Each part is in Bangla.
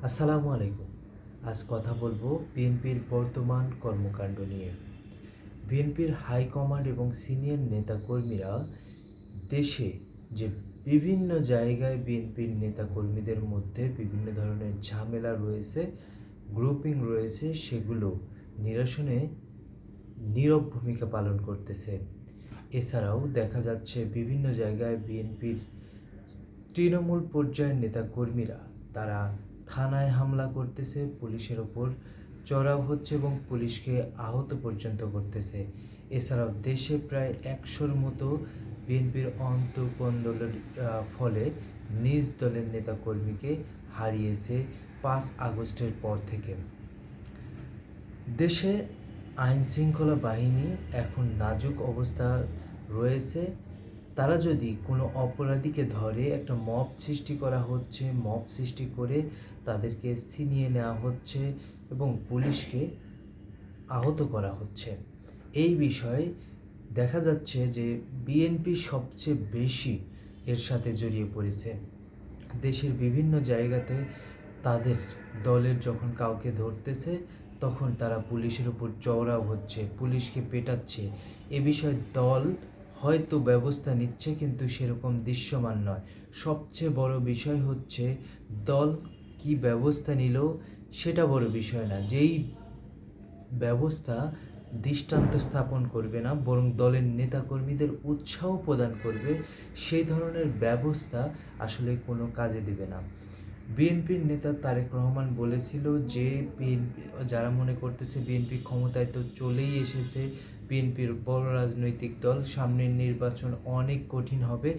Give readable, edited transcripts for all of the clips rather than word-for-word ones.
আসসালামু আলাইকুম। আজ কথা বলবো বিএনপির বর্তমান কর্মকাণ্ড নিয়ে। বিএনপির হাইকমান্ড এবং সিনিয়র নেতাকর্মীরা দেশে যে বিভিন্ন জায়গায় বিএনপির নেতাকর্মীদের মধ্যে বিভিন্ন ধরনের ঝামেলা রয়েছে, গ্রুপিং রয়েছে, সেগুলো নিরসনে নীরব ভূমিকা পালন করতেছে। এছাড়াও দেখা যাচ্ছে বিভিন্ন জায়গায় বিএনপির তৃণমূল পর্যায়ের নেতাকর্মীরা তারা থানায় হামলা করতেছে, পুলিশের ওপর চড়াও হচ্ছে এবং পুলিশকে আহত পর্যন্ত করতেছে। এছাড়াও দেশে প্রায় 100-র মতো বিএনপির অন্তঃকন্দলের ফলে নিজ দলের নেতাকর্মীকে হারিয়েছে 5 আগস্টের পর থেকে। দেশে আইন শৃঙ্খলা বাহিনী এখন নাজুক অবস্থা রয়েছে। তারা যদি কোনো অপরাধীকে ধরে একটা মব সৃষ্টি করা হচ্ছে, মব সৃষ্টি করে তাদেরকে ছিনিয়ে নেওয়া হচ্ছে এবং পুলিশকে আহত করা হচ্ছে। এই বিষয়ে দেখা যাচ্ছে যে বিএনপি সবচেয়ে বেশি এর সাথে জড়িয়ে পড়েছে। দেশের বিভিন্ন জায়গাতে তাদের দলের যখন কাউকে ধরতেছে তখন তারা পুলিশের উপর চওড়াও হচ্ছে, পুলিশকে পেটাচ্ছে। এ বিষয়ে দল হয়তো ব্যবস্থা নিচ্ছে কিন্তু সেরকম দৃশ্যমান নয়। সবচেয়ে বড় বিষয় হচ্ছে দল কি ব্যবস্থা নিল সেটা বড় বিষয় না, যেই ব্যবস্থা দৃষ্টান্ত স্থাপন করবে না বরং দলের নেতাকর্মীদের উৎসাহ প্রদান করবে, সেই ধরনের ব্যবস্থা আসলে কোনো কাজে দেবে না। বিএনপির নেতা তারেক রহমান বলেছিল যে বিএনপি যারা মনে করতেছে বিএনপি ক্ষমতায় তো চলেই এসেছে, বিএনপির বড় রাজনৈতিক দল, সামনের নির্বাচন অনেক কঠিন হবে,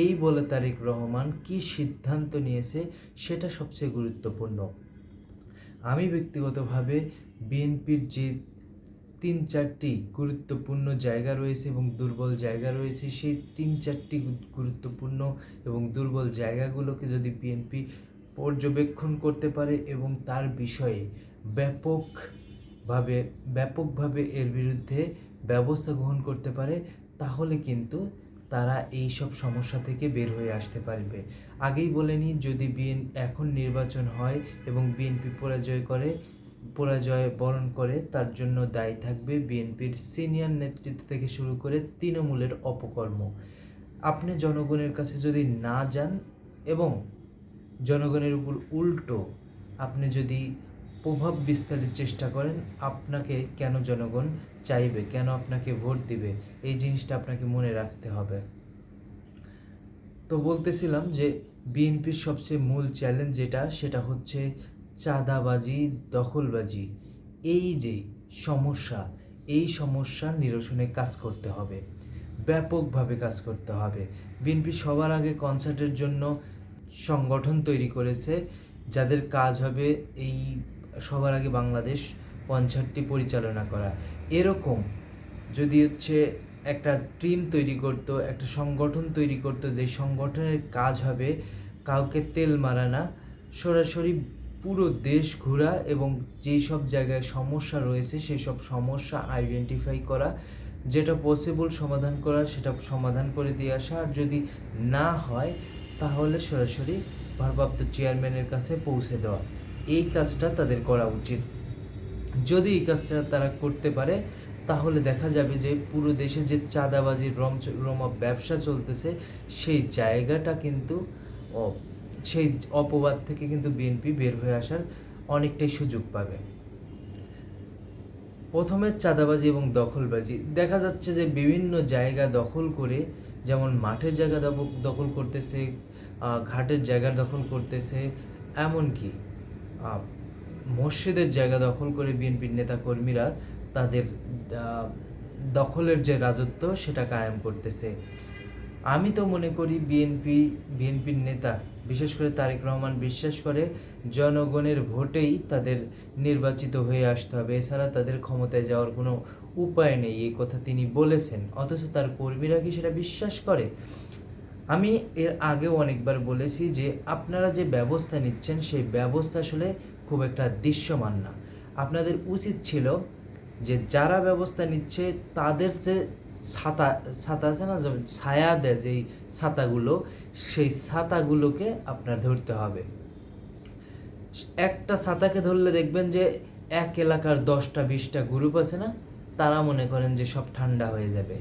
এই বলে তারেক রহমান কি সিদ্ধান্ত নিয়েছে সেটা সবচেয়ে গুরুত্বপূর্ণ। আমি ব্যক্তিগতভাবে বিএনপির যে 3-4টি গুরুত্বপূর্ণ জায়গা রয়েছে এবং দুর্বল জায়গা রয়েছে, সেই 3-4টি গুরুত্বপূর্ণ এবং দুর্বল জায়গাগুলোকে যদি বিএনপি পর্যবেক্ষণ করতে পারে এবং তার বিষয়ে ব্যাপকভাবে এর বিরুদ্ধে ব্যবস্থা গ্রহণ করতে পারে, তাহলে কিন্তু তারা এই সব সমস্যা থেকে বের হয়ে আসতে পারবে। আগেই বলে নিই, যদি এখন নির্বাচন হয় এবং বিএনপি পরাজয় বরণ করে, তার জন্য দায়ী থাকবে বিএনপির সিনিয়র নেতৃত্ব থেকে শুরু করে তৃণমূলের অপকর্ম। আপনি জনগণের কাছে যদি না যান এবং জনগণের উপর উল্টো আপনি যদি প্রভাব বিস্তারের চেষ্টা করেন, আপনাকে কেন জনগণ চাইবে, কেন আপনাকে ভোট দিবে, এই জিনিসটা আপনাকে মনে রাখতে হবে। তো বলতেছিলাম যে বিএনপির সবচেয়ে মূল চ্যালেঞ্জ সেটা হচ্ছে চাঁদাবাজি, দখলবাজি। এই যে সমস্যা, এই সমস্যা নিরসনে কাজ করতে হবে, ব্যাপকভাবে কাজ করতে হবে। বিএনপি সবার আগে কনসার্টের জন্য সংগঠন তৈরি করেছে, যাদের কাজ হবে এই সবার আগে বাংলাদেশ কনসার্টটি পরিচালনা করা। এরকম যদি একটা টিম তৈরি করত, একটা সংগঠন তৈরি করত, যে সংগঠনের কাজ হবে কাউকে তেল মারা না, সরাসরি পুরো দেশ ঘোরা এবং যেই সব জায়গায় সমস্যা রয়েছে সেই সব সমস্যা আইডেন্টিফাই করা, যেটা পসিবল সমাধান করা সেটা সমাধান করে দিয়ে আসা, আর যদি না হয় তাহলে সরাসরি ভারপ্রাপ্ত চেয়ারম্যানের কাছে পৌঁছে দেওয়া। এই কাজটা তাদের করা উচিত। যদি এই কাজটা তারা করতে পারে তাহলে দেখা যাবে যে পুরো দেশে যে চাঁদাবাজির রমা ব্যবসা চলতেছে সেই জায়গাটা কিন্তু সেই অপবাদ থেকে কিন্তু বিএনপি বের হয়ে আসার অনেকটাই সুযোগ পাবে। প্রথমে চাঁদাবাজি এবং দখলবাজি দেখা যাচ্ছে যে বিভিন্ন জায়গা দখল করে, যেমন মাঠের জায়গা দখল করতেছে, ঘাটের জায়গা দখল করতেছে, এমনকি মসজিদের জায়গা দখল করে বিএনপির নেতাকর্মীরা তাদের দখলের যে রাজত্ব সেটা কায়েম করতেছে। আমি তো মনে করি বিএনপির নেতা বিশেষ করে তারেক রহমান বিশ্বাস করে জনগণের ভোটেই তাদের নির্বাচিত হয়ে আসতে হবে, এছাড়া তাদের ক্ষমতায় যাওয়ার কোনো উপায় নেই, এই কথা তিনি বলেছেন। অথচ তার কর্মীরা কি সেটা বিশ্বাস করে? আমি এর আগেও অনেকবার বলেছি যে আপনারা যে ব্যবস্থা নিচ্ছেন সেই ব্যবস্থা আসলে খুব একটা দৃশ্যমান না। আপনাদের উচিত ছিল যে যারা ব্যবস্থা নিচ্ছে তাদের যে ছাতা ছাতা আছে না, যেমন ছায়া দেয় যেই ছাতাগুলো, সেই ছাতাগুলোকে আপনার ধরতে হবে। একটা ছাতাকে ধরলে দেখবেন যে এক এলাকার 10টা-20টা গ্রুপ আছে না, তারা মনে করেন যে সব ঠান্ডা হয়ে যাবে।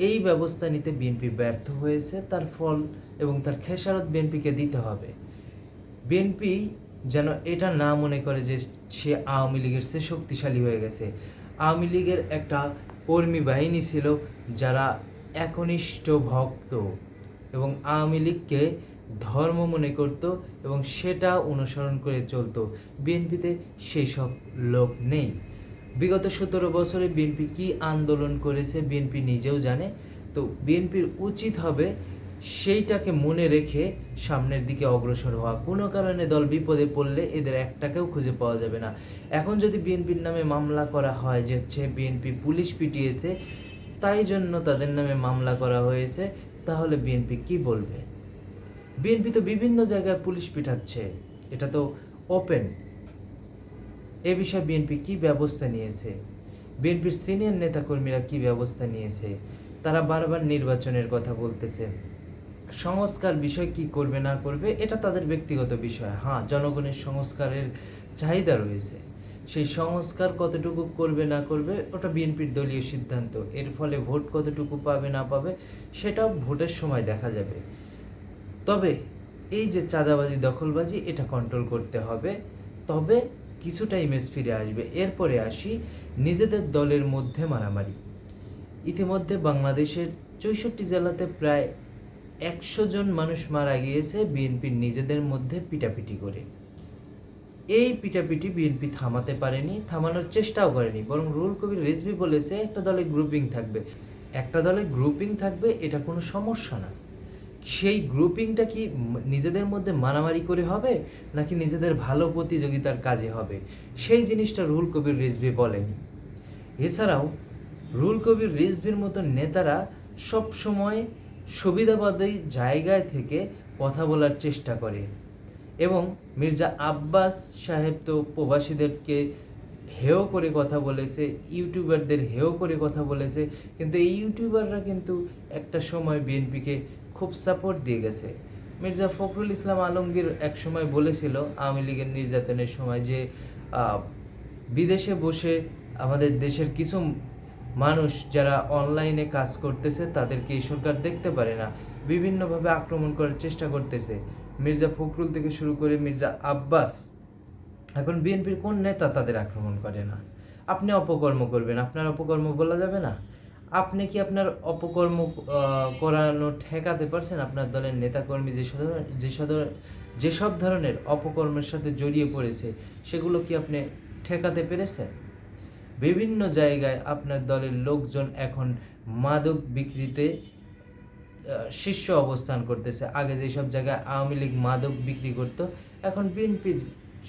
এই ব্যবস্থা নিতে বিএনপি ব্যর্থ হয়েছে, তার ফল এবং তার খেসারত বিএনপিকে দিতে হবে। বিএনপি যেন এটা না মনে করে যে সে আওয়ামী লীগের চেয়ে শক্তিশালী হয়ে গেছে। আওয়ামী লীগের একটা কর্মী বাহিনী ছিল যারা একনিষ্ঠ ভক্ত এবং আওয়ামী লীগকে ধর্ম মনে করত এবং সেটা অনুসরণ করে চলতো। বিএনপিতে সেই সব লোক নেই। বিগত 17 বছরে বিএনপি কী আন্দোলন করেছে বিএনপি নিজেও জানে। তো বিএনপির উচিত হবে সেইটাকে মনে রেখে সামনের দিকে অগ্রসর হওয়া। কোনো কারণে দল বিপদে পড়লে এদের একটাকেও খুঁজে পাওয়া যাবে না। এখন যদি বিএনপির নামে মামলা করা হয় যে হচ্ছে বিএনপি পুলিশ পিটিয়েছে, তাই জন্য তাদের নামে মামলা করা হয়েছে, তাহলে বিএনপি কি বলবে? বিএনপি তো বিভিন্ন জায়গায় পুলিশ পিটাচ্ছে, এটা তো ওপেন। এ বিষয়ে বিএনপি কি ব্যবস্থা নিয়েছে? বিএনপির সিনিয়র নেতাকর্মীরা কি ব্যবস্থা নিয়েছে? তারা বারবার নির্বাচনের কথা বলতেছে। সংস্কার বিষয় কি করবে না করবে এটা তাদের ব্যক্তিগত বিষয়। হ্যাঁ, জনগণের সংস্কারের চাহিদা রয়েছে, সেই সংস্কার কতটুকু করবে না করবে ওটা বিএনপির দলীয় সিদ্ধান্ত। এর ফলে ভোট কতটুকু পাবে না পাবে সেটাও ভোটের সময় দেখা যাবে। তবে এই যে চাঁদাবাজি দখলবাজি এটা কন্ট্রোল করতে হবে, তবে কিছুটা ইমেজ ফিরে আসবে। এরপরে আসি নিজেদের দলের মধ্যে মারামারি। ইতিমধ্যে বাংলাদেশের 64 জেলাতে প্রায় 100 জন মানুষ মারা গিয়েছে বিএনপির নিজেদের মধ্যে পিটাপিটি করে। এই পিটাপিটি বিএনপি থামাতে পারেনি, থামানোর চেষ্টাও করেনি, বরং রুহুল কবির রিজভী বলেছে একটা দলে গ্রুপিং থাকবে। একটা দলে গ্রুপিং থাকবে এটা কোনো সমস্যা না। সেই গ্রুপিংটা কি নিজেদের মধ্যে মারামারি করে হবে নাকি নিজেদের ভালো প্রতিযোগিতার কাজে হবে, সেই জিনিসটা রুহুল কবির রিজভী বলেনি। এছাড়াও রুহুল কবির রিজভীর মতো নেতারা সব সময় সুবিধাবাদী জায়গায় থেকে কথা বলার চেষ্টা করে এবং মির্জা আব্বাস সাহেব তো প্রবাসীদেরকে হেয় করে কথা বলেছে, ইউটিউবারদের হেয় করে কথা বলেছে, কিন্তু এই ইউটিউবাররা কিন্তু একটা সময় বিএনপিকে খুব সাপোর্ট দিয়ে গেছে। মির্জা ফখরুল ইসলাম আলমগীর এক সময় বলেছিল আওয়ামী লীগের নির্যাতনের সময় যে বিদেশে বসে আমাদের দেশের কিছু মানুষ যারা অনলাইনে কাজ করতেছে তাদেরকে এই সরকার দেখতে পারে না, বিভিন্নভাবে আক্রমণ করার চেষ্টা করতেছে। মির্জা ফখরুল থেকে শুরু করে মির্জা আব্বাস, এখন বিএনপির কোন নেতা তাদের আক্রমণ করে না? আপনি অপকর্ম করবেন, আপনার অপকর্ম বলা যাবে না? আপনি কি আপনার অপকর্ম করানো ঠেকাতে পারছেন? আপনার দলের নেতাকর্মী যেসব ধরনের অপকর্মের সাথে জড়িয়ে পড়েছে সেগুলো কি আপনি ঠেকাতে পেরেছেন? বিভিন্ন জায়গায় আপনার দলের লোকজন এখন মাদক বিক্রিতে শীর্ষ অবস্থান করতেছে। আগে যেসব জায়গায় আওয়ামী লীগ মাদক বিক্রি করত, এখন বিএনপির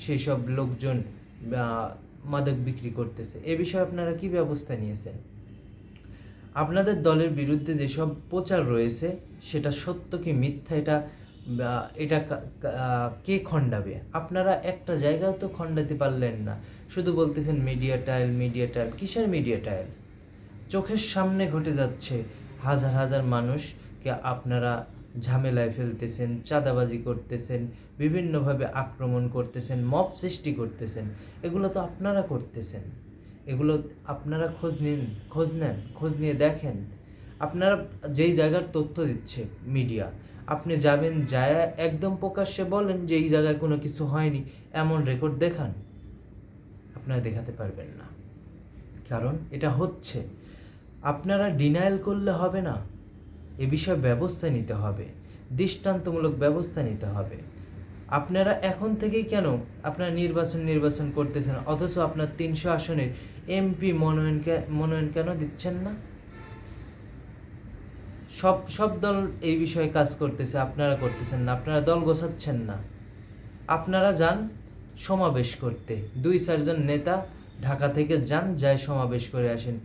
সেই সব লোকজন মাদক বিক্রি করতেছে। এ বিষয়ে আপনারা কি ব্যবস্থা নিয়েছেন? আপনাদের দলের বিরুদ্ধে যেসব প্রচার রয়েছে সেটা সত্য কি মিথ্যা এটা কে খণ্ডাবে? আপনারা একটা জায়গাও তো খণ্ডাতে পারলেন না, শুধু বলতেছেন মিডিয়া ট্রায়াল, মিডিয়া ট্রায়াল। কিসের মিডিয়া ট্রায়াল? চোখের সামনে ঘটে যাচ্ছে, হাজার হাজার মানুষকে আপনারা ঝামেলায় ফেলতেছেন, চাঁদাবাজি করতেছেন, বিভিন্নভাবে আক্রমণ করতেছেন, মব সৃষ্টি করতেছেন। এগুলো তো আপনারা করতেছেন, এগুলো আপনারা খোঁজ নেন, খোঁজ নিয়ে দেখেন। আপনারা যেই জায়গার তথ্য দিচ্ছে মিডিয়া, আপনি যাবেন যায় একদম প্রকাশ্যে বলেন যে এই জায়গায় কোনো কিছু হয়নি, এমন রেকর্ড দেখান। আপনারা দেখাতে পারবেন না, কারণ এটা হচ্ছে। আপনারা ডিনায়াল করলে হবে না, এ বিষয়ে ব্যবস্থা নিতে হবে, দৃষ্টান্তমূলক ব্যবস্থা নিতে হবে। আপনারা এখন থেকেই কেন আপনারা নির্বাচন করতেছেন, অথচ আপনার 300 আসনের এমপি মনোনয়ন কেন দিচ্ছেন না? সব দল এই বিষয়ে কাজ করতেছে, আপনারা করতেছেন না। আপনারা দল গোছাচ্ছেন না। আপনারা যান সমাবেশ করতে, 2-4 জন নেতা ঢাকা থেকে যায় সমাবেশ করে আসেন।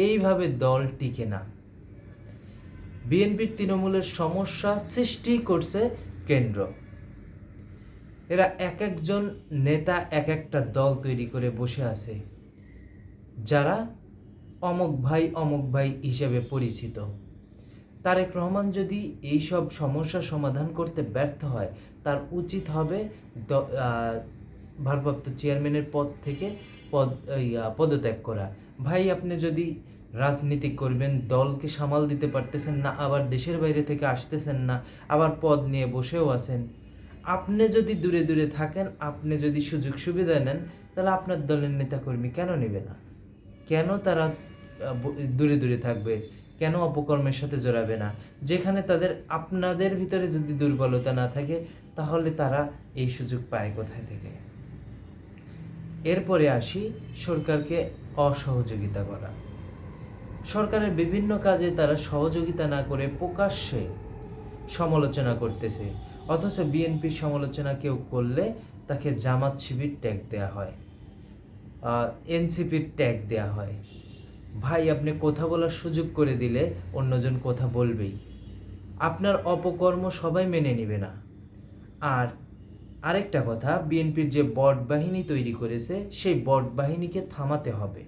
এইভাবে দল টিকে না। বিএনপির তৃণমূলের সমস্যা সৃষ্টি করছে কেন্দ্র। এরা এক একজন নেতা এক একটা দল তৈরি করে বসে আছে, যারা অমুক ভাই হিসেবে পরিচিত। তারেক রহমান যদি এইসব সমস্যা সমাধান করতে ব্যর্থ হয়, তার উচিত হবে ভারপ্রাপ্ত চেয়ারম্যানের পদ থেকে পদত্যাগ করা। ভাই, আপনি যদি রাজনীতি করবেন, দলকে সামাল দিতে পারতেছেন না, আবার দেশের বাইরে থেকে আসতেছেন না, আবার পদ নিয়ে বসেও আছেন, আপনি যদি দূরে দূরে থাকেন, আপনি যদি সুযোগ সুবিধা নেন, তাহলে আপনার দলের নেতাকর্মী কেন নেবে না? কেন তারা দূরে দূরে থাকবে? কেন অপকর্মের সাথে জড়াবে না? যেখানে তাদের আপনাদের ভিতরে যদি দুর্বলতা না থাকে, তাহলে তারা এই সুযোগ পায় কোথায় থেকে? এরপরে আসি সরকারকে অসহযোগিতা করা। সরকারের বিভিন্ন কাজে তারা সহযোগিতা না করে প্রকাশ্যে সমালোচনা করতেছে, অথচ বিএনপির সমালোচনা কেউ করলে তাকে জামাত শিবির ট্যাগ দেওয়া হয়, এনসিপির ট্যাগ দেওয়া হয়। ভাই, আপনি কথা বলার সুযোগ করে দিলে অন্যজন কথা বলবেই, আপনার অপকর্ম সবাই মেনে নেবে না। আর আরেকটা কথা, বিএনপির যে বট বাহিনী তৈরি করেছে, সেই বট বাহিনীকে থামাতে হবে।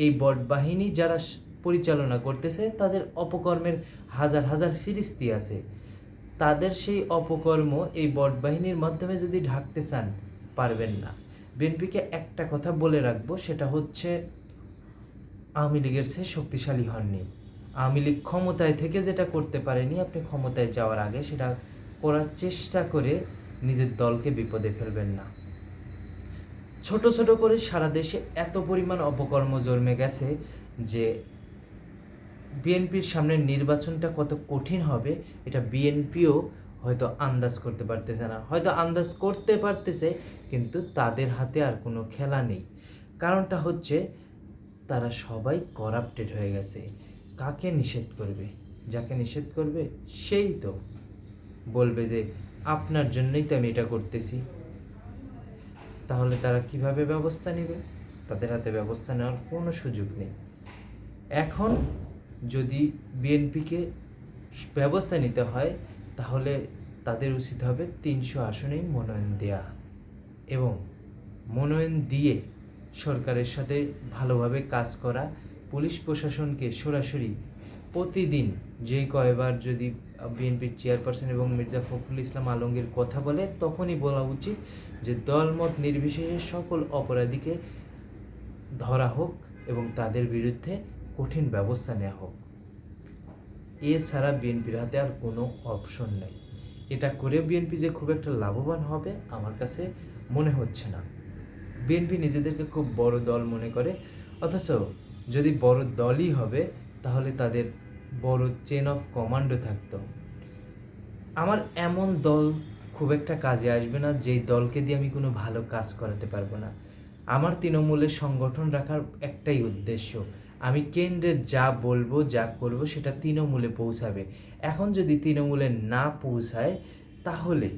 এই বট বাহিনী যারা পরিচালনা করতেছে, তাদের অপকর্মের হাজার হাজার ফিরিস্তি আছে। তাদের সেই অপকর্ম এই বট বাহিনীর মাধ্যমে যদি ঢাকতে চান, পারবেন না। বিএনপিকে একটা কথা বলে রাখবো, সেটা হচ্ছে আওয়ামী লীগের চেয়ে শক্তিশালী হননি। আওয়ামী লীগ ক্ষমতায় থেকে যেটা করতে পারেনি, আপনি ক্ষমতায় যাওয়ার আগে সেটা করার চেষ্টা করে নিজের দলকে বিপদে ফেলবেন না। ছোট ছোট করে সারা দেশে এত পরিমাণ অপকর্ম জন্মে গেছে যে বিএনপির সামনের নির্বাচনটা কত কঠিন হবে, এটা বিএনপিও হয়তো আন্দাজ করতে পারতেছে না। হয়তো আন্দাজ করতে পারতেছে, কিন্তু তাদের হাতে আর কোনো খেলা নেই। কারণটা হচ্ছে তারা সবাই করাপ্টেড হয়ে গেছে। কাকে নিষেধ করবে? যাকে নিষেধ করবে সেই তো বলবে যে আপনার জন্যই তো আমি এটা করতেছি। তাহলে তারা কিভাবে ব্যবস্থা নেবে? তাদের হাতে ব্যবস্থা নেওয়ার কোনো সুযোগ নেই। এখন যদি বিএনপিকে ব্যবস্থা নিতে হয়, তাহলে তাদের উচিত হবে 300 আসনেই মনোনয়ন দেয়া, এবং মনোনয়ন দিয়ে সরকারের সাথে ভালোভাবে কাজ করা। পুলিশ প্রশাসনকে সরাসরি প্রতিদিন যে কয়বার যদি বিএনপির চেয়ারপারসন এবং মির্জা ফখরুল ইসলাম আলমগীর কথা বলে, তখনই বলা উচিত যে দলমত নির্বিশেষে সকল অপরাধীকে ধরা হোক এবং তাদের বিরুদ্ধে কঠিন ব্যবস্থা নেওয়া হোক। এছাড়া বিএনপির হাতে আর কোনো অপশন নেই। এটা করে বিএনপি যে খুব একটা লাভবান হবে, আমার কাছে মনে হচ্ছে না। বিএনপি নিজেদেরকে খুব বড় দল মনে করে, অথচ যদি বড় দলই হবে, তাহলে তাদের বড় চেন অফ কমান্ডো থাকতো। আমার এমন দল খুব একটা কাজে আসবে না যেই দলকে দিয়ে আমি কোনো ভালো কাজ করাতে পারবো না। আমার তৃণমূলের সংগঠন রাখার একটাই উদ্দেশ্য, আমি কেন্দ্রে যা বলবো, যা করবো, সেটা তৃণমূলে পৌঁছাবে। এখন যদি তৃণমূলে না পৌঁছায়, তাহলে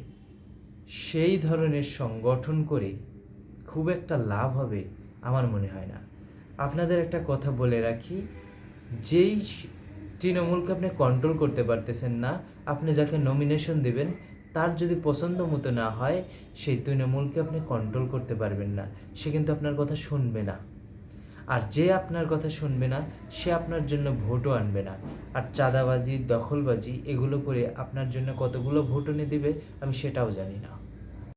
সেই ধরনের সংগঠন করে খুব একটা লাভ হবে আমার মনে হয় না। আপনাদের একটা কথা বলে রাখি, যেই তৃণমূলকে আপনি কন্ট্রোল করতে পারতেছেন না, আপনি যাকে নমিনেশন দেবেন, তার যদি পছন্দ মতো না হয়, সেই তৃণমূলকে আপনি কন্ট্রোল করতে পারবেন না। সে কিন্তু আপনার কথা শুনবে না। আর যে আপনার কথা শুনবে না, সে আপনার জন্য ভোটও আনবে না। আর চাঁদাবাজি, দখলবাজি এগুলো করে আপনার জন্য কতগুলো ভোট এনে দেবে, আমি সেটাও জানি না।